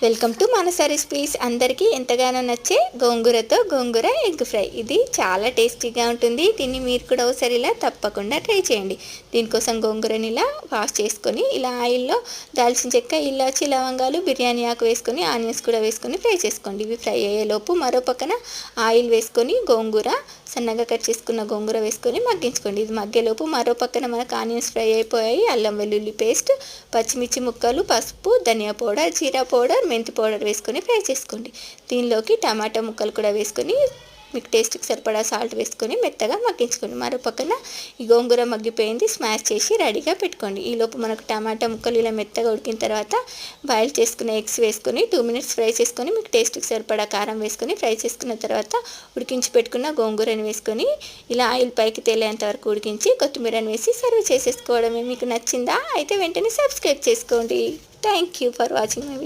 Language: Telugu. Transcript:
Welcome to Manasa recipes. అందరికీ ఎంతగానో నచ్చే గోంగూరతో గోంగూర ఎగ్ ఫ్రై. ఇది చాలా టేస్టీగా ఉంటుంది. దీన్ని మీరు కూడా ఒకసారి ఇలా తప్పకుండా ట్రై చేయండి. దీనికోసం గోంగూరని ఇలా వాష్ చేసుకొని ఇలా ఆయిల్లో దాల్చిన చెక్క, ఇలాచి, లవంగాలు, బిర్యానీ ఆకు వేసుకొని ఆనియన్స్ కూడా వేసుకొని ఫ్రై చేసుకోండి. ఇవి ఫ్రై అయ్యేలోపు మరో పక్కన ఆయిల్ వేసుకొని గోంగూర సన్నగా కట్ చేసుకున్న గోంగూర వేసుకొని మగ్గించుకోండి. ఇది మగ్గేలోపు మరో పక్కన మనకు ఆనియన్స్ ఫ్రై అయిపోయాయి. అల్లం వెల్లుల్లి పేస్ట్, పచ్చిమిర్చి ముక్కలు, పసుపు, ధనియా పౌడర్, జీరా పౌడర్, మెంతి పౌడర్ వేసుకొని ఫ్రై చేసుకోండి. దీనిలోకి టమాటా ముక్కలు కూడా వేసుకొని మీకు టేస్ట్కి సరిపడా సాల్ట్ వేసుకొని మెత్తగా మగ్గించుకోండి. మరో పక్కన ఈ గోంగూర మగ్గిపోయింది, స్మాష్ చేసి రెడీగా పెట్టుకోండి. ఈలోపు మనకు టమాటా ముక్కలు ఇలా మెత్తగా ఉడికిన తర్వాత బాయిల్ చేసుకున్న ఎగ్స్ వేసుకొని 2 మినిట్స్ ఫ్రై చేసుకొని మీకు టేస్ట్కి సరిపడా కారం వేసుకొని ఫ్రై చేసుకున్న తర్వాత ఉడికించి పెట్టుకున్న గోంగూరని వేసుకొని ఇలా ఆయిల్ పైకి తేలేంత వరకు ఉడికించి కొత్తిమీరని వేసి సర్వ్ చేసేసుకోవడమే. మీకు నచ్చిందా? అయితే వెంటనే సబ్స్క్రైబ్ చేసుకోండి. Thank you for watching my video.